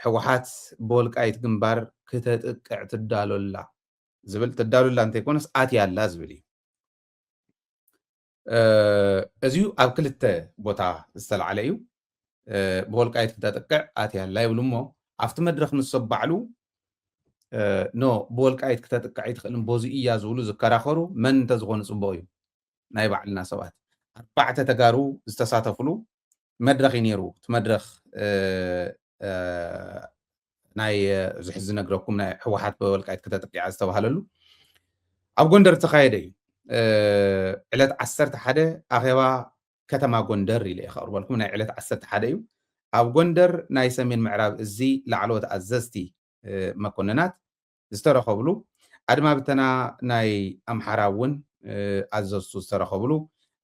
ሕወሓት ብወልቃይት ግንባር ክተጥቅዕ ትዳሎላ ዝብል ትዳሎላ እንተይኮነስ ኣትያላ ዝብል እዩ እዚዩ ኣብ ክልተ ቦታ ዝተለዓለ እዩ ብወልቃይት ክተጥቅዕ ኣትያላ ይብሉ እሞ ኣብቲ መድረክ ንሰብ ባዕሉ ኖ ብወልቃይት ክተጥቅዕ ይትኽእልን በዚ እያ ዝብሉ ዝከራኸሩ መን እንተዝኾኑ ፅቡቅ እዩ ናይ ባዕልና ሰባት 4 ተጋሩ ዝተሳተፍሉ መድረክ እዩ ነይሩ እቲ መድረክ ናይ ዝሕዚ ነግረኩም ናይ ሕወሓት ብወልቃይት ክተጥቅዓ ዝተባሃለሉ ኣብ ጎንደር ተኻየደ እዩ ዕለት 11 ኣኼባ ከተማ ጎንደር ኢለ ከቅርበልኩም ናይ ዕለት 11 እዩ ኣብ ጎንደር ናይ ሰሜን ምዕራብ እዚ ላዕለዎት ኣዘዝቲ መኮንናት ዝተረኸብሉ ኣድማ ብተና ናይ ኣምሓራ እውን ኣዘዝቱ ዝተረኸብሉ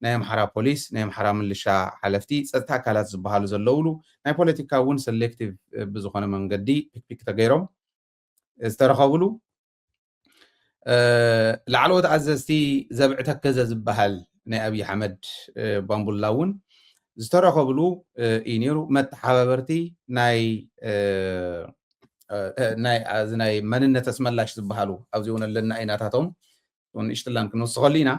ናይ ኣምሓራ ፖሊስ ናይ ኣምሓራ ምልሻ ሓለፍቲ ፀጥታ ኣካላት ዝበሃሉ ዘለውሉ ናይ ፖለቲካ እውን ሴሌክቲቭ ብዝኾነ መንገዲ ፒክፒክ ተገይሮም ዝተረኸብሉ ላዕለዎት ኣዘዝቲ ዘብዕ ተከዘ ዝበሃል ናይ ኣብይ ኣሕመድ ባምቡላ እውን ዝተረኸብሉ እዩ ነይሩ መተሓባበርቲ ናይ መንነት ኣስመላሽ ዝበሃሉ ኣብዚ እውን ኣለና ዓይናታቶም ንእሽትላን ክንወስኸሉ ኢና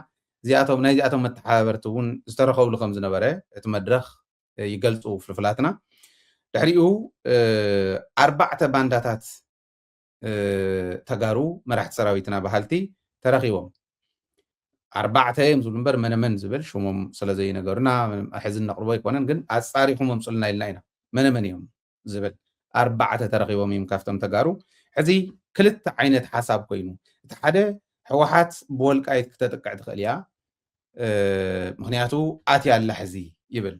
እዚኣቶም ናይ እዚኣቶም መተሓባበርቲ እውን ዝተረኸብሉ ከም ዝነበረ እቲ መድረክ ይገልፁ ፍልፍላትና ድሕሪኡ 4 ባንዳታት ተጋሩ መራሕቲ ሰራዊትና ባህልቲ ተረኺቦም 4 እዮም ዝብሉ እምበር መነመን ዝብል ሽሞም ስለዘይነገሩና ሕዚ ነቕርቦ ኣይኮነን ግን ኣፃሪኹም ኣምፅልና ኢልና ኢና መነመን እዮም ዝብል 4 ተረኺቦም እዮም ካብቶም ተጋሩ ሕዚ ክልተ ዓይነት ሓሳብ ኮይኑ እቲ ሓደ ሕወሓት ብወልቃይት ክተጥቅዕ ትኽእል እያ ምክንያቱ ኣትያ ኣላ ሕዚ ይብል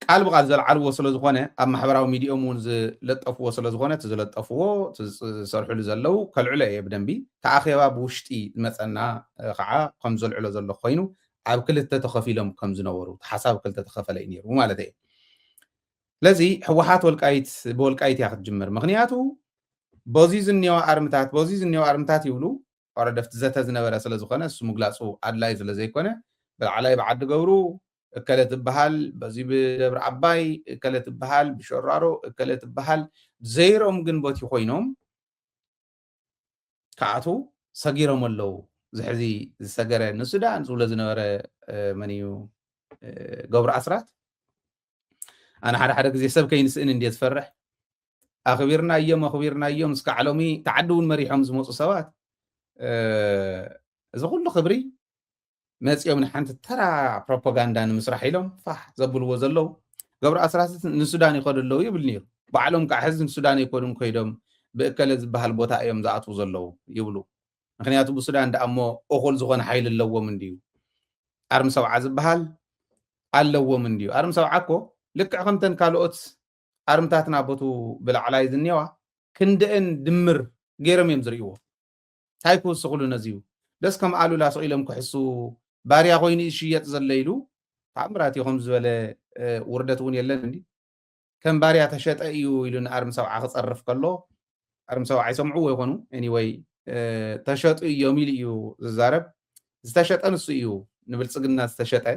ቃል ብቃል ዘለዓልዎ ስለዝኾነ ኣብ ማሕበራዊ ሚድኦም እውን ዝለጠፍዎ ስለዝኾነ እቲ ዝለጠፍዎ ዝሰርሕሉ ዘለው ከልዕሎ እየ ብደንቢ ተኣኼባ ብውሽጢ ዝመፀና ከዓ ከም ዘልዕሎ ዘሎ ኮይኑ ኣብ ክልተ ተኸፊሎም ከም ዝነበሩ ሓሳብ ክልተ ተኸፈለ እዩ ነይሩ ማለት እየ ስለዚ ሕወሓት ብወልቃይት እያ ክትጅምር ምክንያቱ በዚ ዝኒዋ ኣርምታት ይብሉ ወረደፍቲ ዘተ ዝነበረ ስለዝኾነ እሱ ምግላፁ ኣድላይ ስለዘይኮነ ብላዕላይ ብዓዲ ገብሩ እከለ ትበሃል በዚ ብደብሪ ዓባይ እከለ ትበሃል ብሸራሮ እከለ ትበሃል ዘይሮም ግን ቦቲ ኮይኖም ከኣቱ ሰጊሮም ኣለው ዝሕዚ ዝሰገረ ንሱዳን ዝብሎ ዝነበረ መን እዩ ገብሩ ኣስራት ኣነ ሓደ ግዜ ሰብ ከይንስእን እንዴት ዝፈርሕ ኣኽቢርና እዮም እስከ ዓለሚ ተዓዲ እውን መሪሖም ዝመፁ ሰባት እዚ ኩሉ ክብሪ መፂኦም ንሓንቲ ተራ ፕሮፓጋንዳ ንምስራሕ ኢሎም ፋሕ ዘብልዎ ዘለው ገብሩ ኣስራት ንሱዳን ይኸዱ ኣለው ይብል ነይሩ ባዕሎም ከዓ ሕዚ ንሱዳን ይኮዱን ከይዶም ብእከለ ዝበሃል ቦታ እዮም ዝኣትዉ ዘለው ይብሉ ምክንያቱ ብሱዳን ዳኣ እሞ እኹል ዝኾነ ሓይሊ ኣለዎም እንድዩ ኣርሚ ሰብዓ ዝበሃል ኣለዎም እንድዩ ኣርሚ ሰብዓ እኮ ልክዕ ከምተን ካልኦት ኣርምታትና ቦቱ ብላዕላይ ዝኒዋ ክንደአን ድምር ገይሮም እዮም ዝርእይዎ እንታይ ክውስኽሉ ነዚዩ ደስ ከም ኣሉላ ሰቂሎም ክሕሱ ባርያ ኮይኑ ይሽየጥ ዘሎ ኢሉ ተኣምራት እዩ ከም ዝበለ ውርደት እውን የለን እንዲ ከም ባርያ ተሸጠ እዩ ኢሉ ንኣርሚ ሰብዓ ክፀርፍ ከሎ ኣርሚ ሰብዓ ይሰምዕዎ ይኾኑ ኤኒወይ ተሸጡ እዮም ኢሉ እዩ ዝዛረብ ዝተሸጠ ንሱ እዩ ንብልፅግና ዝተሸጠ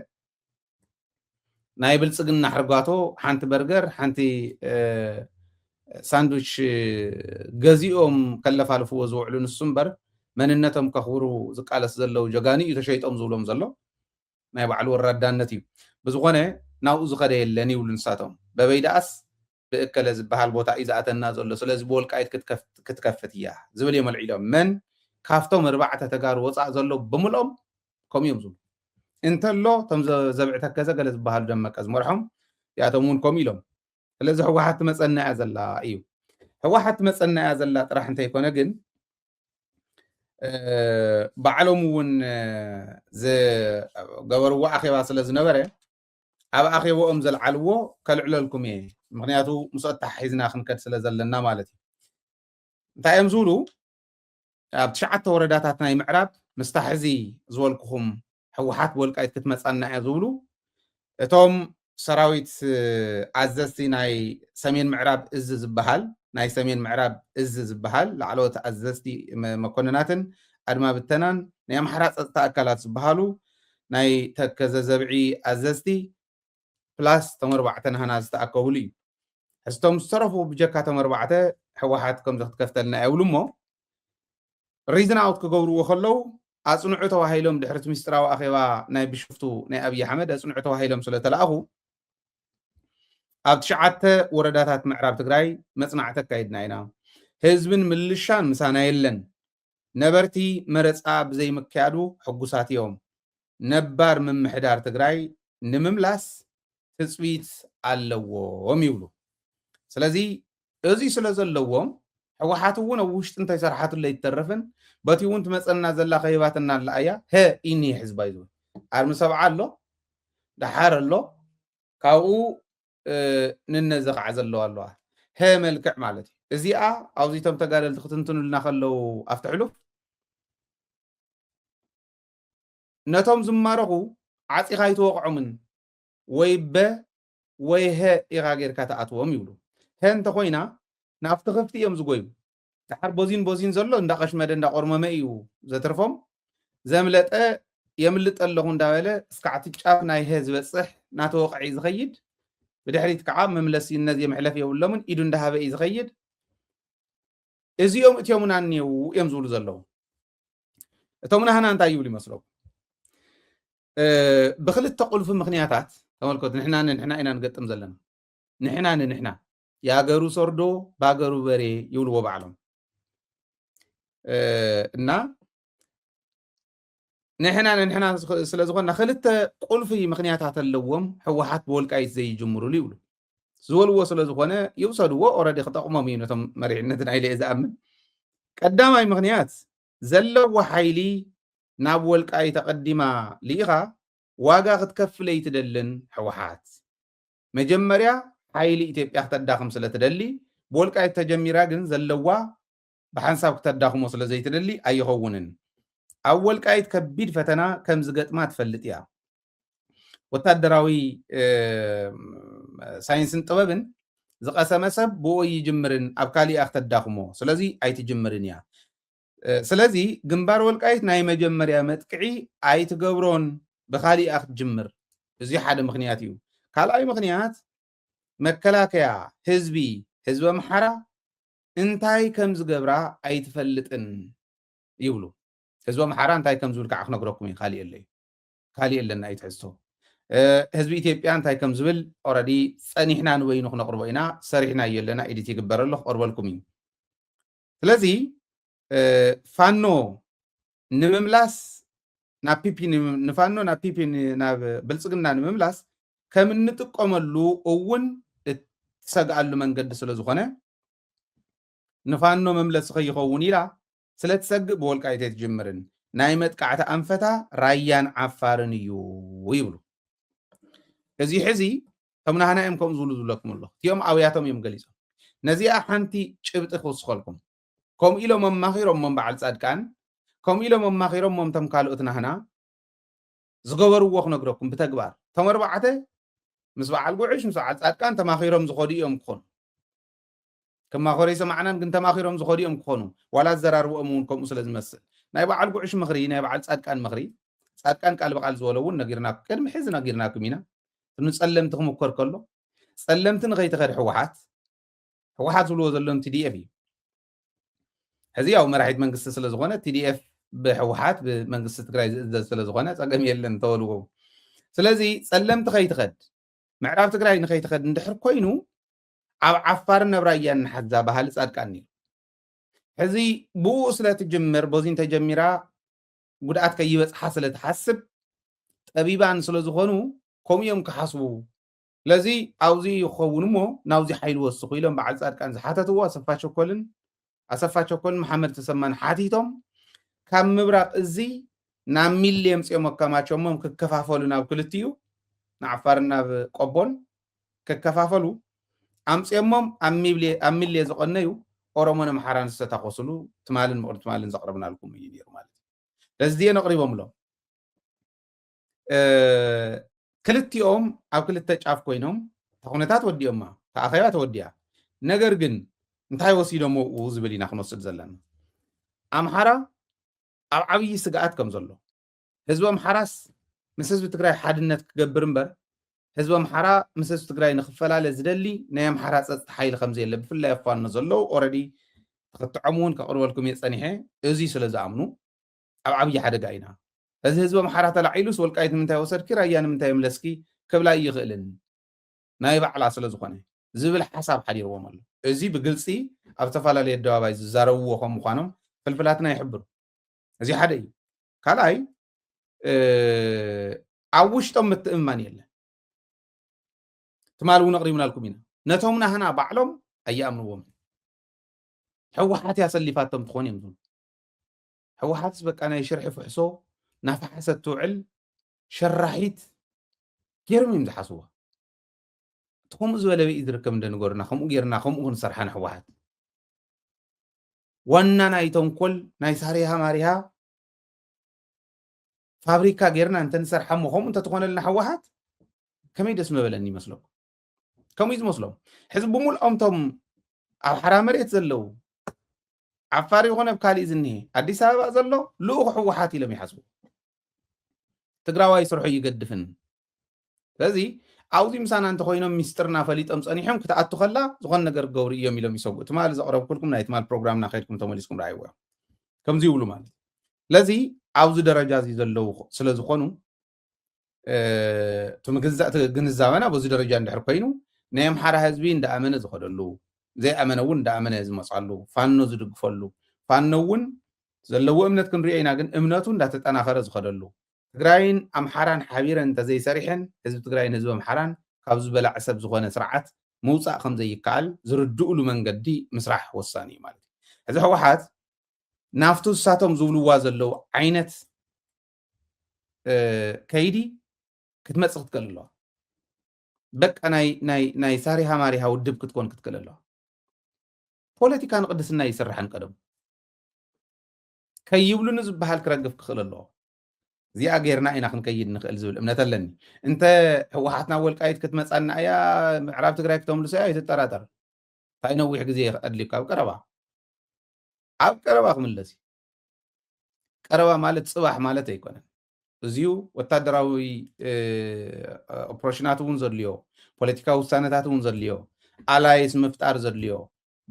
ናይ ብልፅግና ሕርጓቶ ሓንቲ በርገር ሓንቲ ሳንድዊች ገዚኦም ከለፋልፍዎ ዝውዕሉ ንሱ እምበር መንነቶም ከኽብሩ ዝቃለስ ዘለው ጀጋኒ እዩ ተሸይጦም ዝብሎም ዘሎ ናይ ባዕሉ ወራዳነት እዩ ብዝኾነ ናብኡ ዝኸደ የለን ይብሉ ንሳቶም በበይዳኣስ ብእከለ ዝበሃል ቦታ እዩ ዝኣተና ዘሎ ስለዚ ብወልቃይት ክትከፍት እያ ዝብል እዮም ኣልዒሎም መን ካብቶም 4 ተጋሩ ወፃእ ዘሎ ብምልኦም ከምኡ እዮም ዝብሉ እንተሎ ቶም ዘብዕ ተከዘ ገለ ዝበሃሉ ደመቀ ዝመርሖም ያቶም እውን ከምኡ ኢሎም ስለዚ ሕወሓት መፀናያ ዘላ እዩ ሕወሓት መፀናያ ዘላ ጥራሕ እንተይኮነ ግን ባዕሎም እውን ዝገበርዎ ኣኼባ ስለ ዝነበረ ኣብ ኣኼቦኦም ዘልዓልዎ ከልዕለልኩም እየ ምክንያቱ ምስኦ ተሓሒዝና ክንከድ ስለ ዘለና ማለት እዩ እንታይ እዮም ዝብሉ ኣብ 9 ወረዳታት ናይ ምዕራብ ምስታ ሕዚ ዝበልኩኹም ሕወሓት ብወልቃይት ክትመፃና እያ ዝብሉ እቶም ሰራዊት ኣዘዝቲ ናይ ሰሜን ምዕራብ እዝ ዝበሃል ላዕለዎት ኣዘዝቲ መኮንናትን ኣድማ ብተናን ናይ ኣምሓራ ፀጥታ ኣካላት ዝበሃሉ ናይ ተከዘ ዘብዒ ኣዘዝቲ ፕላስ ቶም 4 ናህና ዝተኣከብሉ እዩ ሕዝቶም ዝተረፉ ብጀካቶም 4 ሕወሓት ከም ክትከፍተልና የብሉ እሞ ሪዝን ኣውት ክገብርዎ ከለዉ ኣፅንዑ ተባሂሎም ድሕሪ ምስጢራዊ ኣኼባ ናይ ቢሾፍቱ ናይ ኣብዪ ኣሕመድ ኣፅንዑ ተባሂሎም ስለተለኣኹ ኣብ 9 ወረዳታት ምዕራብ ትግራይ መፅናዕቲ ኣካይድና ኢና ህዝብን ምልሻን ምሳና የለን ነበርቲ መረፃ ብዘይምክያዱ ሕጉሳት እዮም ነባር ምምሕዳር ትግራይ ንምምላስ ትፅቢት ኣለዎም ይብሉ ስለዚ እዚ ስለ ዘለዎም ሕወሓት እውን ኣብ ውሽጢ እንታይ ሰርሓትሉ ኣይተረፍን በቲ እውን ትመፀና ዘላ ከይባትና ኣላ እያ ሀ ኢኒ ሕዝባ እዩ ኣርሚ ሰብዓ ኣሎ ዳሓር ኣሎ ካብኡ ንነዚ ከዓ ዘለዎ ኣለዋ ሀ መልክዕ ማለት እዩ እዚኣ ኣብዚቶም ተጋደልቲ ክትንትኑልና ከለው ኣብቲ ሕሉፍ ነቶም ዝማረኹ ዓፂኻ ይትወቕዖምን ወይ በ ወይ ሀ ኢኻ ጌርካ ተኣትዎም ይብሉ ሀ እንተኮይና ናብቲ ክፍቲ እዮም ዝጎዩ ድሓር ቦዚን ዘሎ እንዳቐሽመደ እንዳቆርመመ እዩ ዘትርፎም ዘምለጠ የምልጥ ኣለኹ እንዳበለ እስካዕቲ ጫፍ ናይ ሀ ዝበፅሕ ናተወቕዒ ዝኸይድ ብድሕሪት ከዓ መምለሲነት የምሕለፍ የብሎምን ኢዱ እንዳሃበ እዩ ዝኸይድ እዚኦም እትዮምና እኒው እዮም ዝብሉ ዘለዉ እቶም ናህና እንታይ ይብሉ ይመስለኩም ብክልተ ቁልፊ ምክንያታት ተመልከቱ ንሕና ኢና ንገጥም ዘለና ንሕና የሃገሩ ሰርዶ በሃገሩ በሬ ይብልዎ ባዕሎም እና ንሕና ስለዝኮና ክልተ ቁልፊ ምክንያታት ኣለዎም ሕወሓት ብወልቃይት ዘይጅምሩሉ ይብሉ ዝበልዎ ስለዝኮነ ይውሰድዎ ኦረዲ ክጠቕሞም እዩ ነቶም መሪሕነት ናይ ልየ ዝኣምን ቀዳማይ ምክንያት ዘለዎ ሓይሊ ናብ ወልቃይ ተቀዲማ ሊኢኻ ዋጋ ክትከፍለ ይትደልን ሕወሓት መጀመርያ ሓይሊ ኢትዮጵያ ክተዳኽም ስለትደሊ ብወልቃይት ተጀሚራ ግን ዘለዋ ብሓንሳብ ክተዳኽሞ ስለዘይትደሊ ኣይኸውንን ኣብ ወልቃይት ከቢድ ፈተና ከም ዝገጥማ ትፈልጥ እያ ወታደራዊ ሳይንስን ጥበብን ዝቐሰመ ሰብ ብኡ ይጅምርን ኣብ ካሊኣ ክተዳኽሞ ስለዚ ኣይትጅምርን እያ ስለዚ ግንባር ወልቃይት ናይ መጀመርያ መጥቅዒ ኣይትገብሮን ብካሊኣ ክትጅምር እዚ ሓደ ምክንያት እዩ ካልኣይ ምክንያት መከላከያ ህዝቢ ኣምሓራ እንታይ ከም ዝገብራ ኣይትፈልጥን ይብሉ ህዝቢ ኣምሓራ እንታይ ከም ዝብል ከዓ ክነግረኩም እዩ ካሊእ ኣለና ኣይትሕዝቶ ህዝቢ ኢትዮጵያ እንታይ ከም ዝብል ኦረዲ ፀኒሕና ንበይኑ ክነቅርቦ ኢና ሰሪሕና እዩ ኣለና ኤዲት ይግበረሉ ክቀርበልኩም እዩ ስለዚ ፋኖ ንምምላስ ናብ ፒፒ ንፋኖ ናብ ፒፒ ናብ ብልፅግና ንምምላስ ከም እንጥቀመሉ እውን እትሰግኣሉ መንገዲ ስለዝኮነ ንፋኖ መምለሲ ከይኸውን ኢላ ስለትሰግእ ብወልቃይት ኣይትጅምርን ናይ መጥቃዕቲ ኣንፈታ ራያን ዓፋርን እዩ ይብሉ እዚ ሕዚ ከም ናህና እዮም ከምኡ ዝብሉ ዝብለኩም ኣሎ እቲኦም ኣብያቶም እዮም ገሊፆም ነዚኣ ሓንቲ ጭብጢ ክውስኸልኩም ከምኡ ኢሎም ኣማኺሮሞም በዓል ጻድቃን ከምኡ ኢሎም ኣማኺሮሞም ቶም ካልኦት ናህና ዝገበርዎ ክነግረኩም ብተግባር ቶም 4 ምስ በዓል ጉዕሽ ምስ በዓል ጻድቃን ተማኺሮም ዝኸዱ እዮም ክኾኑ ከማኸረ ይሰማዕናን ግን ተማኺሮም ዝኸዱ እዮም ክኾኑ ዋላ ዘራርቦኦም እውን ከምኡ ስለ ዝመስል ናይ በዓል ጉዕሽ ምኽሪ ናይ በዓል ጻድቃን ምኽሪ ጻድቃን ቃል በቃል ዝበሎ እውን ነጊርናኩም ቅድሚ ሕዚ ነጊርናኩም ኢና ንጸለምቲ ክምኮር ከሎ ጸለምቲ ንኸይትኸድ ሕወሓት ዝብልዎ ዘሎም ቲዲኤፍ እዩ ሕዚ ያው መራሒት መንግስቲ ስለዝኾነ ቲዲኤፍ ብሕወሓት ብመንግስቲ ትግራይ ዝእዘዝ ስለዝኾነ ፀገም የለን ተወልዎ ስለዚ ጸለምቲ ከይትኸድ ምዕራብ ትግራይ ንኸይትኸድ እንድሕር ኮይኑ ኣብ ዓፋርን ናብ ራያን ንሓዛ ባህሊ ጻድቃን እዩ ሕዚ ብኡ ስለትጅምር ቦዚን ተጀሚራ ጉድኣት ከይበፅሓ ስለትሓስብ ጠቢባን ስለዝኾኑ ከምኡ እዮም ክሓስቡ ስለዚ ኣብዚ ይኸውን እሞ ናብዚ ሓይሊ ወስኹ ኢሎም በዓል ጻድቃን ዝሓተትዎ ኣሰፋ ቸኮልን መሓመድ ተሰማን ሓቲቶም ካብ ምብራቅ እዚ ናብ ሚሊ የምፅኦም ኣከማቸሞም ክከፋፈሉ ናብ ክልትዩ ንዓፋርን ናብ ቆቦን ክከፋፈሉ ኣምፅኦሞም ኣብ ሚሊ ዝቐነዩ ኦሮሞን ኣምሓራን ዝተታኮስሉ ትማልን ምቕሪ ትማልን ዘቕረብናልኩም እዩ ነይሩ ማለት እዩ ለዚ ነቕሪቦምሎም ክልቲኦም ኣብ ክልተ ጫፍ ኮይኖም ተኹነታት ወዲኦማ ተኣኸባ ተወዲያ ነገር ግን እንታይ ወሲዶም ዝብል ኢና ክንወስድ ዘለና ኣምሓራ ኣብ ዓብይ ስግኣት ከም ዘሎ ህዝቢ ኣምሓራስ ምስ ህዝቢ ትግራይ ሓድነት ክገብር እምበር ህዝቢ ኣምሓራ ምስ ህዝቢ ትግራይ ንክፈላለ ዝደሊ ናይ ኣምሓራ ፀጥታ ሓይሊ ከም ዘየለ ብፍላይ ኣፋኖ ዘለዉ ኦረዲ ተኽትዖም እውን ከቕርበልኩም እየ ፀኒሐ እዙይ ስለ ዝኣምኑ ኣብ ዓብዪ ሓደጋ ኢና እዚ ህዝቢ ኣምሓራ ተላዒሉስ ወልቃይት ንምንታይ ወሰድኪ ራያ ንምንታይ ምለስኪ ክብላ ይኽእልን ናይ ባዕላ ስለ ዝኾነ ዝብል ሓሳብ ሓዲርዎም ኣሎ እዚ ብግልፂ ኣብ ዝተፈላለየ ኣደባባይ ዝዛረብዎ ከም ምዃኖም ፍልፍላትና ይሕብሩ እዚ ሓደ እዩ ካልኣይ ኣብ ውሽጦም ምትእምማን የለን ትማል እውን ኣቕሪብናልኩም ኢና ነቶም ናህና ባዕሎም ኣይኣምንዎም ሕወሓት እያ ሰሊፋቶም ትኾን እዮም ዝብሉ ሕወሓትስ በቃ ናይ ሽርሒ ፍሕሶ ናፋሓሰት ትውዕል ሸራሒት ገይሮም እዮም ዝሓስዋ እቲ ከምኡ ዝበለ ብኢ ዝርከብ እንደንገሩና ከምኡ ጌርና ከምኡ ክንሰርሓ ንሕወሓት ዋና ናይ ተንኮል ናይ ሳሪሃ ማሪሃ ፋብሪካ ጌርና እንተንሰርሓ እሞ ከምኡ እንተትኾነልና ሕወሓት ከመይ ደስ መበለኒ ይመስለኩም ከምኡ ዝመስሎም ሕዚ ብምልኦም ቶም ኣብ ሓራ መሬት ዘለው ዓፋር ይኹን ኣብ ካሊእ ዝኒሄ ኣዲስ ኣበባ ዘሎ ልኡኽ ሕወሓት ኢሎም ይሓስቡ ትግራዋይ ስርሑ ይገድፍን ስለዚ ኣብዙ ምሳና እንተኮይኖም ሚስጥርና ፈሊጦም ፀኒሖም ክትኣቱ ከላ ዝኾነ ነገር ገብሩ እዮም ኢሎም ይሰጉ ትማል ዘቕረብኩልኩም ናይ ትማል ፕሮግራምና ከይድኩም ተመሊስኩም ረኣይዎ ከምዚ ይብሉ ማለት ስለዚ ኣብዚ ደረጃ እዚ ዘለው ስለ ዝኾኑ ግንዛበና በዚ ደረጃ እንድሕር ኮይኑ ናይ ኣምሓራ ህዝቢ እንዳኣመነ ዝኸደሉ ዘይኣመነ እውን እንዳኣመነ ዝመፃሉ ፋኖ ዝድግፈሉ ፋኖ እውን ዘለዎ እምነት ክንሪኦ ኢና ግን እምነቱ እንዳተጠናኸረ ዝኸደሉ ትግራይን ኣምሓራን ሓቢረን እንተዘይሰሪሐን ህዝቢ ትግራይን ህዝቢ ኣምሓራን ካብ ዝበላዕ ሰብ ዝኾነ ስርዓት ምውፃእ ከም ዘይከኣል ዝርድኡሉ መንገዲ ምስራሕ ወሳኒ እዩ ማለት እዩ እዚ ሕወሓት ናፍቲ ንሳቶም ዝብልዋ ዘለው ዓይነት ከይዲ ክትመፅእ ክትክእል ኣለዋ በቃ ናይ ሳሪሃ ማሪሃ ውድብ ክትኮን ክትክእል ኣለዋ ፖለቲካ ንቅድስና ይስራሕን ቀደም ከይብሉን ዝበሃል ክረግፍ ክኽእል ኣለዎ እዚኣ ጌርና ኢና ክንከይድ ንኽእል ዝብል እምነት ኣለኒ እንተ ሕወሓትና ወልቃይት ክትመፃና እያ ምዕራብ ትግራይ ክተምልሶ እያ ይትጠራጠር እንታይ ነዊሕ ግዜ ኣድሊካ ኣብ ቀረባ ክምለስ ቀረባ ማለት ፅባሕ ማለት ኣይኮነን እዚዩ ወታደራዊ ኦፕሬሽናት እውን ዘድልዮ ፖለቲካዊ ውሳነታት እውን ዘድልዮ ኣላይስ ምፍጣር ዘድልዮ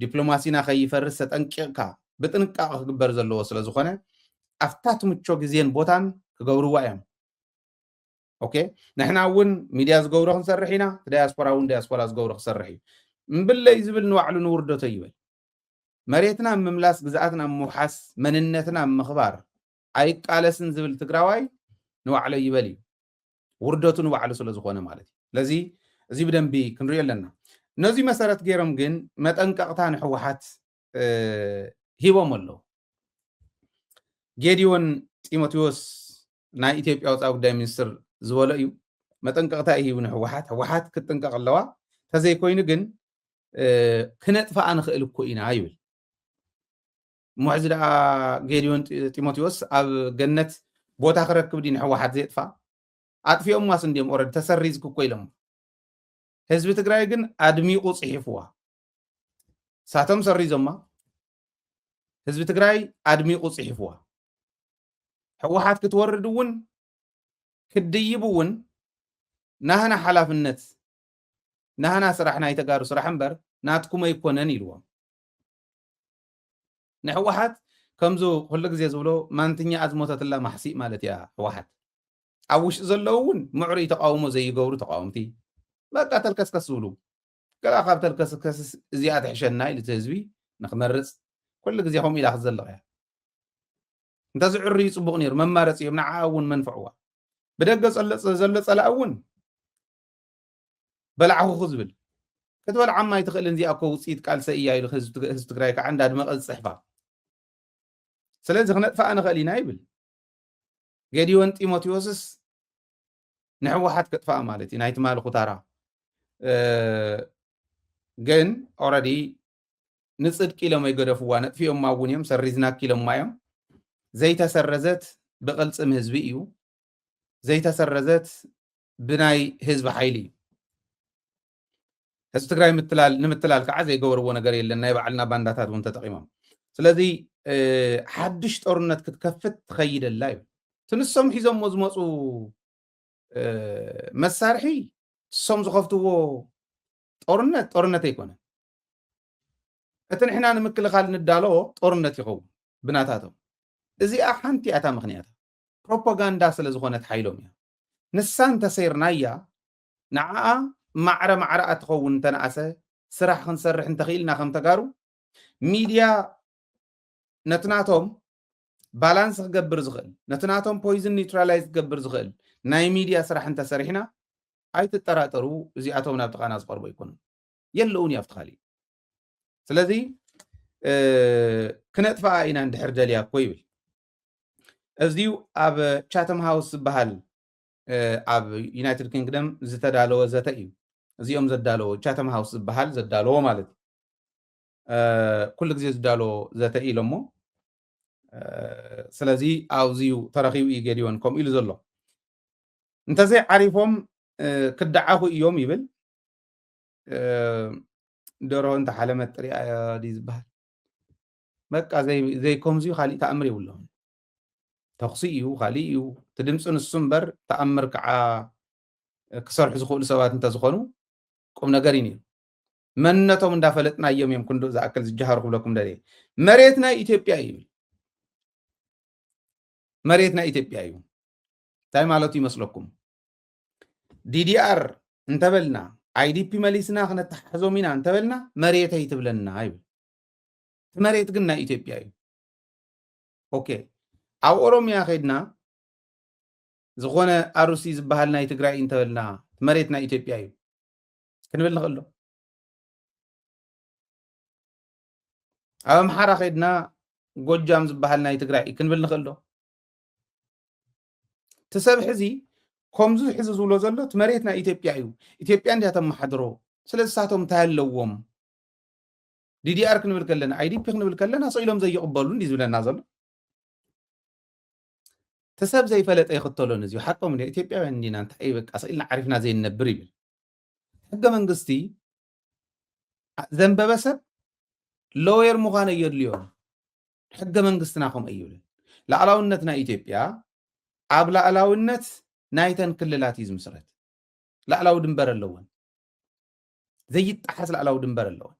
ዲፕሎማሲና ከይፈርስ ተጠንቂቕካ ብጥንቃቐ ክግበር ዘለዎ ስለ ዝኾነ ኣፍታት ምቾ ግዜን ቦታን ክገብርዋ እዮም ኦኬ ንሕና እውን ሚድያ ዝገብሮ ክንሰርሕ ኢና ዳያስፖራ እውን ዳያስፖራ ዝገብሮ ክሰርሕ እዩ እምብለይ ዝብል ንባዕሉ ንውርደቶ ይበል መሬትና ምምላስ ግዝኣትና ምውሓስ መንነትና ምኽባር ኣይቃለስን ዝብል ትግራዋይ ንባዕሉ ይበል እዩ ውርደቱ ንባዕሉ ስለ ዝኾነ ማለት እዩ ስለዚ እዚ ብደንቢ ክንሪኦ ኣለና ነዚ መሰረት ገይሮም ግን መጠንቀቕታ ንሕወሓት ሂቦም ኣለዉ ጌዲዮን ጢሞቴዎስ ናይ ኢትዮጵያ ወፃኢ ጉዳይ ሚኒስትር ዝበሎ እዩ መጠንቀቕታ ይሂቡ ንሕወሓት ሕወሓት ክትጥንቀቕ ኣለዋ ተዘይኮይኑ ግን ክነጥፋኣ ንኽእል እኮ ኢና ይብል ሙሕዚ ደኣ ጌዲዮን ጢሞቴዎስ ኣብ ገነት ቦታ ክረክብ ዲ ንሕወሓት ዘየጥፋ ኣጥፊኦም ዋስ እንዲኦም ኦረዲ ተሰሪዝክ እኮ ኢሎም ህዝቢ ትግራይ ግን ኣድሚቑ ፅሒፍዋ ሳቶም ሰሪዞማ ህዝቢ ትግራይ ኣድሚቑ ፅሒፍዋ ሕወሓት ክትወርድ እውን ክድይብ እውን ናህና ሓላፍነት ናህና ስራሕ ናይ ተጋሩ ስራሕ እምበር ናትኩም ኣይኮነን ኢልዎም ንሕወሓት ከምዚ ኩሉ ግዜ ዝብሎ ማንትኛ ኣዝሞተትላ ማሕሲእ ማለት እያ ሕወሓት ኣብ ውሽጢ ዘለዉ እውን ምዕሩይ ተቃውሞ ዘይገብሩ ተቃወምቲ በቃ ተልከስከስ ዝብሉ ገላ ካብ ተልከስከስ እዚኣ ትሕሸና ኢሉ እቲ ህዝቢ ንክመርፅ ኩሉ ግዜ ከምኡ ኢላ ክትዘልቕ እያ እንተዝዕርዩ ፅቡቕ ነይሩ መማረፂ እዮም ንዓኣ እውን መንፍዕዋ ብደገ ዘሎ ፀላእ እውን በላዕኹ ዝብል ክትበልዓማ ይትኽእልን እዚኣ እኮ ውፅኢት ቃልሰ እያ ኢሉ ህዝቢ ትግራይ ከዓ እንዳድመቐ ዝፅሕፋ ስለዚ ክነጥፋኣ ንኽእል ኢና ይብል ጌዲዮን ጢሞቴዎስስ ንሕወሓት ከጥፋኣ ማለት እዩ ናይቲ ማል ኩታራ ግን ኦረዲ ንፅድቂ ኢሎም ኣይገደፍዋ ነጥፊኦማ እውን እዮም ሰሪዝናክ ኢሎማ እዮም ዘይተሰረዘት ብቕልፅም ህዝቢ እዩ ዘይተሰረዘት ብናይ ህዝቢ ሓይሊ እዩ ህዝቢ ትግራይ ንምትላል ከዓ ዘይገበርዎ ነገር የለን ናይ ባዕልና ባንዳታት እውን ተጠቂሞም ስለዚ ሓድሽ ጦርነት ክትከፍት ትኸይደላ እዩ ትንሶም ሒዞሞ ዝመፁ መሳርሒ እሶም ዝኸፍትዎ ጦርነት ኣይኮነን እቲ ንሕና ንምክልኻል ንዳለዎ ጦርነት ይኸውን ብናታቶም እዚኣ ሓንቲ እታ ምኽንያት ፕሮፓጋንዳ ስለ ዝኾነት ሓይሎም እያ ንሳ እንተሰይርናያ ንዓኣ ማዕረ ማዕረኣ ትኸውን እንተነኣሰ ስራሕ ክንሰርሕ እንተኽኢልና ከም ተጋሩ ሚድያ ነትናቶም ባላንስ ክገብር ዝኽእል ነትናቶም ፖይዝን ኒውትራላይዝ ክገብር ዝኽእል ናይ ሚድያ ስራሕ እንተሰሪሕና ኣይትጠራጠሩ እዚኣቶም ናብ ጥቓና ዝቐርቡ ኣይኮኑን የለውን ኣብቲ ካሊእ ስለዚ ክነጥፍኣ ኢና እንድሕር ደልያ እኮ ይብል እዚዩ ኣብ ቻተም ሃውስ ዝበሃል ኣብ ዩናይትድ ኪንግደም ዝተዳለወ ዘተ እዩ እዚኦም ዘዳለዎ ቻተም ሃውስ ዝበሃል ዘዳለዎ ማለት ኩሉ ግዜ ዝዳለዎ ዘተ ኢሎ እሞ ስለዚ ኣብዚዩ ተረኺቡ እዩ ገዲዮን ከምኡ ኢሉ ዘሎ እንተዘይ ዓሪፎም ክደዓኹ እዮም ይብል ደርሆ እንተሓለመት ጥሪኣ ድዩ ዝበሃል በቃ ዘይከምዚዩ ካሊእ ተኣምር የብሎም ተኽሲ እዩ ካሊእ እዩ እቲ ድምፂ ንሱ እምበር ተኣምር ከዓ ክሰርሑ ዝኽእሉ ሰባት እንተዝኾኑ ቁም ነገር እዩ ነይሩ መንነቶም እንዳፈለጥና እዮም ክንዱእ ዝኣክል ዝጀሃሩ ክብለኩም ደልየ መሬት ናይ ኢትዮጵያ እዩ ይብል መሬት ናይ ኢትዮጵያ እዩ እንታይ ማለቱ ይመስለኩም ዲዲአር እንተበልና አይዲፒ መሊስና ክነተሓሕዞም ኢና እንተበልና መሬት ኣይትብለና ይብል መሬት ግን ናይ ኢትዮጵያ እዩ ኦኬ ኣብ ኦሮሚያ ኸይድና ዝኾነ ኣሩሲ ዝበሃል ናይ ትግራይ እንተበልና መሬት ናይ ኢትዮጵያ እዩ ክንብል ንኽእል ዶ ኣብ ኣምሓራ ኸይድና ጎጃም ዝበሃል ናይ ትግራይ ክንብል ንኽእል ዶ ትሰብ ሕዚ ከምዚ ሕዚ ዝብሎ ዘሎ እቲ መሬት ናይ ኢትዮጵያ እዩ ኢትዮጵያ እንድያ ተመሓድሮ ስለዝሳቶም እንታይ ኣለዎም ዲዲአር ክንብል ከለና አይዲፒ ክንብል ከለና ስኢሎም ዘይቕበሉ እንዲ ዝብለና ዘሎ ተሰብ ዘይፈለጠ ይኽተሎን እዚዩ ሓቆም ኢትዮጵያውያን እንዲና እንታይ በቃ ስኢልና ዓሪፍና ዘይንነብር ይብል ሕገ መንግስቲ ዘንበበ ሰብ ሎየር ምዃነ የድልዮም ሕገ መንግስትና ከምኡ ይብልን ላዕላውነት ናይ ኢትዮጵያ ኣብ ላዕላውነት ናይተን ክልላት እዩ ዝምስረት ላዕላዊ ድንበር ኣለዎን ዘይጣሓስ ላዕላዊ ድንበር ኣለዎን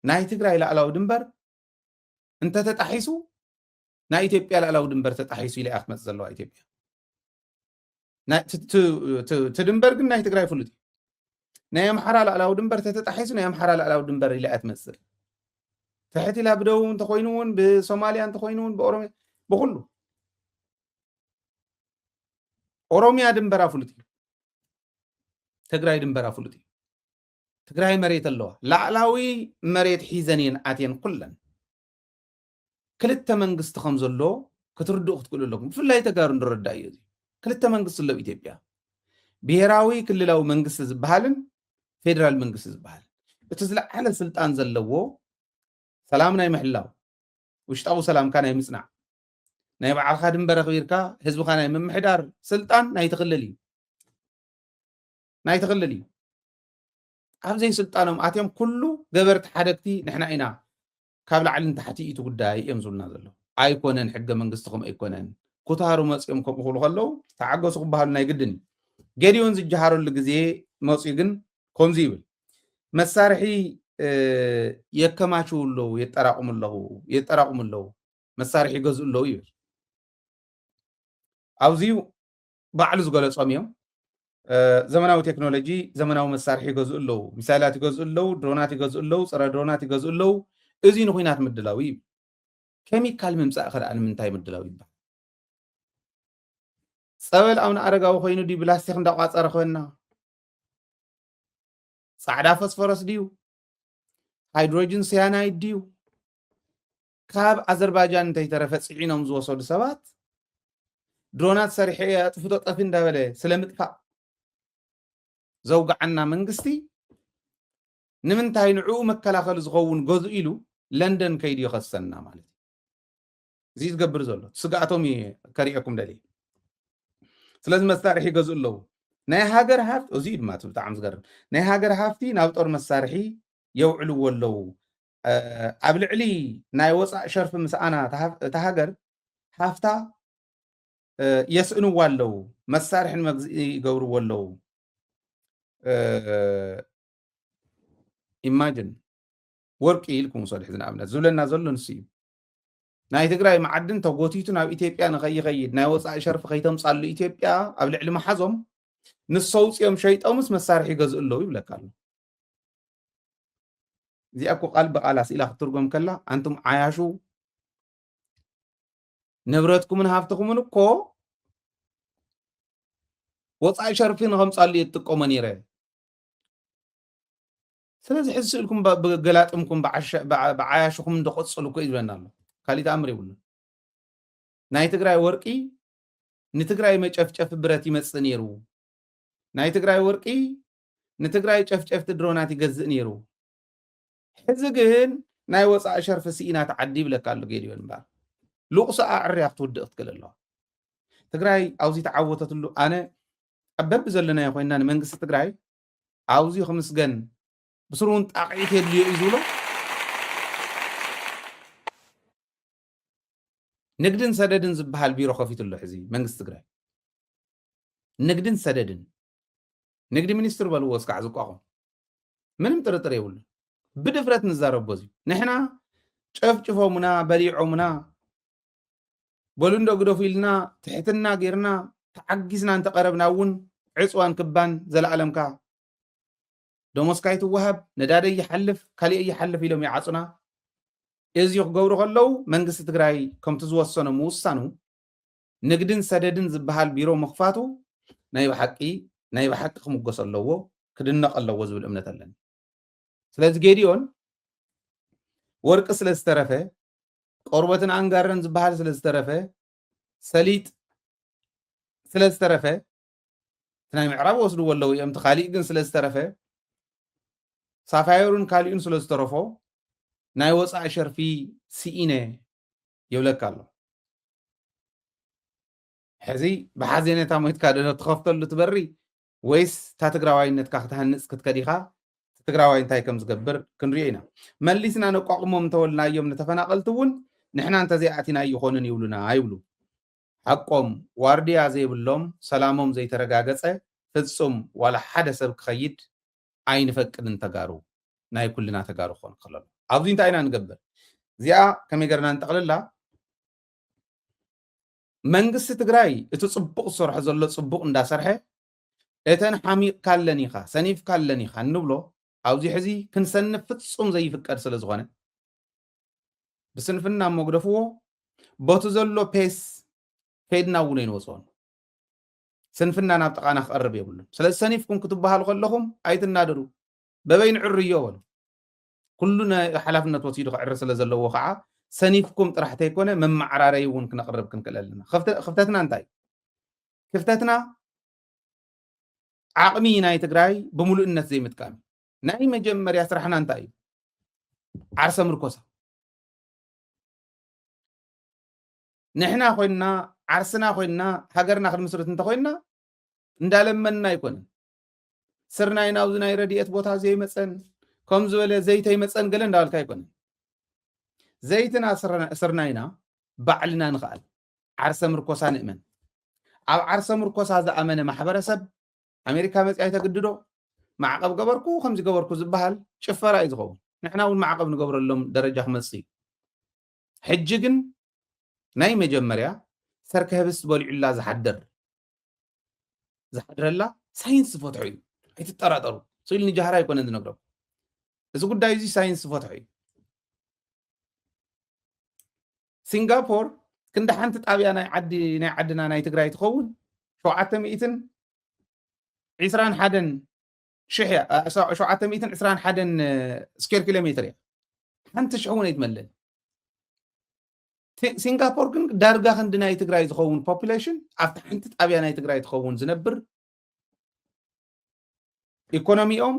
ናይ ትግራይ ላዕላዊ ድንበር እንተተጣሒሱ ናይ ኢትዮጵያ ላዕላዊ ድንበር ተጣሒሱ ኢላ ክትመፅእ ዘለዋ ኢትዮጵያ እቲ ድንበር ግን ናይ ትግራይ ፍሉጥ እዩ ናይ ኣምሓራ ላዕላዊ ድንበር ተተጣሒሱ ናይ ኣምሓራ ላዕላዊ ድንበር ኢላ ትመፅእ ትሕት ኢላ ብደቡብ እንተኮይኑ እውን ብሶማልያ እንተኮይኑ እውን ብኦሮሚያ ብኩሉ ኦሮሚያ ድንበራ ፍሉጥ እዩ ትግራይ ድንበራ ፍሉጥ እዩ ትግራይ መሬት ኣለዋ ላዕላዊ መሬት ሒዘን እየን ኣትየን ኩለን ክልተ መንግስቲ ከም ዘሎ ክትርድኡ ክትክእሉ ኣለኩም ብፍላይ ተጋሩ እንረዳእ እዩ ክልተ መንግስቲ ኣለዉ ኢትዮጵያ ብሄራዊ ክልላዊ መንግስቲ ዝበሃልን ፌደራል መንግስቲ ዝበሃል እቲ ዝለዓለ ስልጣን ዘለዎ ሰላም ናይ ምሕላው ውሽጣዊ ሰላምካ ናይ ምፅናዕ ናይ ባዕልካ ድንበር ኣኽቢርካ ህዝብካ ናይ ምምሕዳር ስልጣን ናይ ትኽልል እዩ ኣብዘይ ስልጣኖም ኣትዮም ኩሉ ገበርቲ ሓደግቲ ንሕና ኢና ካብ ላዕልን ታሕቲ እቲ ጉዳይ እዮም ዝብሉና ዘሎ ኣይኮነን ሕገ መንግስቲ ከምኡ ኣይኮነን ኩታሩ መፅኦም ከምኡ ክብሉ ከለዉ ተዓገሱ ክበሃሉ ናይ ግድን እዩ ገዲዮን ዝጀሃረሉ ግዜ መፅኡ ግን ከምዚ ይብል መሳርሒ የከማችው ኣለዉ የጠራቅሙ ኣለዉ መሳርሒ ይገዝኡ ኣለዉ ይብል ኣብዚዩ ባዕሉ ዝገለፆም እዮም ዘመናዊ ቴክኖሎጂ ዘመናዊ መሳርሒ ይገዝኡ ኣለዉ ሚሳይላት ይገዝኡ ኣለዉ ድሮናት ይገዝኡ ኣለዉ ፀረ ድሮናት ይገዝኡ ኣለዉ እዚ ንኩናት ምድላው እዩ ኬሚካል ምምፃእ ከደኣ ንምንታይ ምድላው ይባል ፀበል ኣብና ኣረጋዊ ኮይኑ ድዩ ብላስቲክ እንዳቋፀረ ኮይና ፃዕዳ ፈስፈረስ ድዩ ሃይድሮጅን ሲያናይድ ድዩ ካብ ኣዘርባይጃን እንተይተረፈ ፅዒኖም ዝወሰዱ ሰባት ድሮናት ሰሪሐ ኣጥፍቶ ጠፊ እንዳበለ ስለምጥፋእ ዘውግዓና መንግስቲ ንምንታይ ንዕኡ መከላኸሊ ዝኸውን ገዙ ኢሉ ለንደን ከይዲ ይኸሰና ማለት እዩ እዚ ዝገብር ዘሎ ስጋኣቶም ከሪአኩም ደልየ ስለዚ መሳርሒ ይገዝኡ ኣለዉ ናይ ሃገር ሃፍቲ እዚ ድማ ብጣዕሚ ዝገርም ናይ ሃገር ሃፍቲ ናብ ጦር መሳርሒ የውዕልዎ ኣለዉ ኣብ ልዕሊ ናይ ወፃእ ሸርፊ ምስኣና እታ ሃገር ሃፍታ የስእንዋ ኣለዉ መሳርሒ ንመግዝኢ ይገብርዎ ኣለዉ ኢማጅን ወርቂ ኢልኩም ውሰዱ ሕዚ ንኣብነት ዝብለና ዘሎ ንሱ እዩ ናይ ትግራይ መዓድን ተጎቲቱ ናብ ኢትዮጵያ ንኸይኸይድ ናይ ወፃኢ ሸርፊ ከይተምፃሉ ኢትዮጵያ ኣብ ልዕሊ መሓዞም ንስ ኣውፅኦም ሸይጦምስ መሳርሒ ይገዝኡ ኣለዉ ይብለካ ኣሎ እዚኣ እኮ ቃል ብቃል ኣስኢላ ክትርጎም ከላ ኣንቱም ዓያሹ ንብረትኩምን ሃብትኩምን እኮ ወፃኢ ሸርፊ ንኸምፃሉ እየ ትጥቀሞ ነይረ ስለዚ ሕዚ ስእልኩም ብገላጥምኩም ብዓያሽኹም እንደቆፅሉ እኮ እዩ ዝብለና ኣሎ ካሊእ ተኣምር የብሉን ናይ ትግራይ ወርቂ ንትግራይ መጨፍጨፊ ብረት ይመፅእ ነይሩ ናይ ትግራይ ወርቂ ንትግራይ ጨፍጨፍቲ ድሮናት ይገዝእ ነይሩ ሕዚ ግን ናይ ወፃኢ ሸርፊ ስኢና ተዓዲ ይብለካ ኣሎ ጌድዮን እምበር ልቑስኣ ዕርያ ክትውድቕ ትክእል ኣለዋ ትግራይ ኣብዚ ተዓወተትሉ ኣነ ኣብ በቢ ዘለናዮ ኮይንና ንመንግስቲ ትግራይ ኣብዚ ክምስገን ብስሩን ጣቂት የድልዮ እዩ ዝብሎ ንግድን ሰደድን ዝበሃል ቢሮ ከፊቱ ኣሎ ሕዚ መንግስቲ ትግራይ ንግድን ሰደድን ንግዲ ሚኒስትር በልዎ እስካዕ ዝቋቑም ምንም ጥርጥር የብሉ ብድፍረት ንዛረቦ እዚ ንሕና ጨፍጭፎሙና በሊዖሙና በሉንዶ ግደፉ ኢልና ትሕትና ጌርና ተዓጊዝና እንተቀረብና እውን ዕፅዋን ክባን ዘለኣለምካ ደሞስካ ይትወሃብ ነዳደ ይሓልፍ ካሊእ ይሓልፍ ኢሎም ይዓፁና እዚ ክገብሩ ከለው መንግስቲ ትግራይ ከምቲ ዝወሰኖ ምውሳኑ ንግድን ሰደድን ዝበሃል ቢሮ ምኽፋቱ ናይ ብሓቂ ክምጎስ ኣለዎ ክድነቕ ኣለዎ ዝብል እምነት ኣለኒ ስለዚ ጌድዮን ወርቂ ስለ ዝተረፈ ቆርበትን ኣንጋረን ዝበሃል ስለ ዝተረፈ ሰሊጥ ስለ ዝተረፈ ናይ ምዕራብ ወስድዎ ኣለዉ እዮም እቲ ካሊእ ግን ስለ ዝተረፈ ሳፋየሩን ካሊኡን ስለ ዝተረፎ ናይ ወፃኢ ሸርፊ ስኢነ ይብለካ ኣሎ ሕዚ ብሓዘነታ ሞትካ ዶ ትኸፍተሉ ትበሪ ወይስ እታ ትግራዋይነትካ ክትሃንፅ ክትከዲኻ ትግራዋይ እንታይ ከም ዝገብር ክንሪኦ ኢና መሊስና ነቋቁሞም እንተወልናዮም ንተፈናቀልቲ እውን ንሕና እንተዘይኣቲና ይኾኑን ይብሉና ይብሉ ሓቆም ዋርድያ ዘይብሎም ሰላሞም ዘይተረጋገፀ ፍጹም ዋላ ሓደ ሰብ ክኸይድ ኣይንፈቅድን ተጋሩ ናይ ኩልና ተጋሩ ክኾን ክኽእል ኣሎ ኣብዚ እንታይ ኢና ንገብር እዚኣ ከመይ ገርና ንጠቕልላ መንግስቲ ትግራይ እቲ ፅቡቕ ዝሰርሖ ዘሎ ፅቡቕ እንዳሰርሐ እተን ሓሚቕካ ኣለኒ ኢኻ ሰኒፍካ ኣለኒ ኢኻ እንብሎ ኣብዚ ሕዚ ክንሰንፍ ፍጹም ዘይፍቀድ ስለ ዝኾነ ብስንፍና መጉደፍዎ ቦቱ ዘሎ ፔስ ከይድና እውን ኣይንወፅዎን ስንፍና ናብ ጥቓና ክቐርብ የብሉን ስለዚ ሰኒፍኩም ክትበሃሉ ከለኹም ኣይትናደሩ በበይን ዕርዮ በሉ ኩሉ ናይ ሓላፍነት ወሲዱ ክዕሪ ስለ ዘለዎ ከዓ ሰኒፍኩም ጥራሕ ተይኮነ መማዕራረይ እውን ክነቕርብ ክንክእል ኣለና ክፍተትና እንታይ ክፍተትና ዓቕሚ ናይ ትግራይ ብምሉእነት ዘይምጥቃም ናይ መጀመርያ ስራሕና እንታይ እዩ ዓርሰ ምርኮሳ ንሕና ኮይንና ዓርስና ኮይንና ሃገርና ክንምስርት እንተኮይንና እንዳለመንና ኣይኮነን ስርናይ ናብዚ ናይ ረድኤት ቦታ ዘይመፀን ከም ዝበለ ዘይተይመፀን ገለ እንዳበልካ ኣይኮነን ዘይትና ስርናይና ባዕልና ንኽኣል ዓርሰ ምርኮሳ ንእመን ኣብ ዓርሰ ምርኮሳ ዝኣመነ ማሕበረሰብ ኣሜሪካ መፅያ ተገድዶ ማዕቀብ ገበርኩ ከምዚ ገበርኩ ዝበሃል ጭፈራ እዩ ዝኸውን ንሕና እውን ማዕቀብ ንገብረሎም ደረጃ ክመፅእ እዩ ሕጂ ግን ናይ መጀመርያ ሰርከ ህብስት በሊዑላ ዝሓድረላ ሳይንስ ፈትሑ እዩ ኣይትጠራጠሩ ስኢሉ ንጃህራ ኣይኮነን ዝነግሮም እዚ ጉዳይ እዚ ሳይንስ ፈትሑ እዩ ሲንጋፖር ክንዲ ሓንቲ ጣብያ ናይ ዓድና ናይ ትግራይ ትኸውን 721 ስኩዌር ኪሎ ሜትር እያ ሓንቲ ሽሕ እውን ኣይትመለን ሲንጋፖር ግን ዳርጋ ክንዲ ናይ ትግራይ ዝኸውን ፖፑሌሽን ኣብቲ ሓንቲ ጣብያ ናይ ትግራይ ትኸውን ዝነብር ኢኮኖሚኦም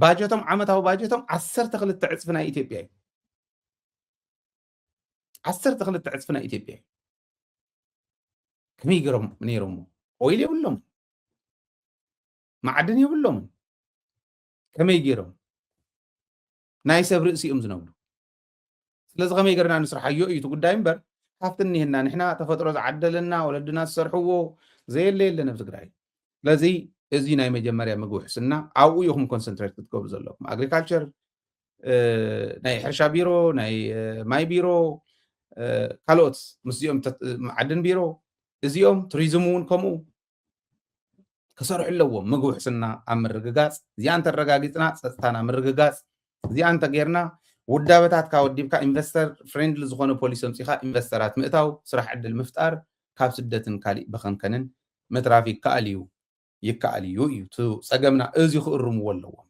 ባጀቶም ዓመታዊ ባጀቶም 12 ዕፅፊ ናይ ኢትዮጵያ እዩ 12 ዕፅፊ ናይ ኢትዮጵያ እዩ ከመይ ገይሮም ነይሮም ኦይል የብሎም ማዕድን የብሎም ከመይ ገይሮም ናይ ሰብ ርእሲ እዮም ዝነብሩ ስለዚ ከመይ ገርና ንስራሓዮ እዩ እቲ ጉዳይ እምበር ካብቲ እኒህና ንሕና ተፈጥሮ ዝዓደለና ወለድና ዝሰርሕዎ ዘየለ የለን ኣብ ትግራይ ስለዚ እዚ ናይ መጀመርያ ምግቢ ውሕስና ኣብኡ ኢኹም ኮንሰንትሬት ክትገብሩ ዘለኩም ኣግሪካልቸር ናይ ሕርሻ ቢሮ ናይ ማይ ቢሮ ካልኦት ምስዚኦም ማዓድን ቢሮ እዚኦም ቱሪዝም እውን ከምኡ ክሰርሑ ኣለዎም ምግቢ ውሕስና ኣብ ምርግጋፅ እዚኣ እንተረጋጊፅና ፀጥታና ምርግጋፅ እዚኣ እንተጌርና ውዳበታት ካወዲብካ ኢንቨስተር ፍሬንድሊ ዝኾነ ፖሊሲ ኣምፂኻ ኢንቨስተራት ምእታው ስራሕ ዕድል ምፍጣር ካብ ስደትን ካሊእ በኸንከንን ምትራፍ ይከኣል እዩ እዩ እቲ ፀገምና እዚ ክእርምዎ ኣለዎም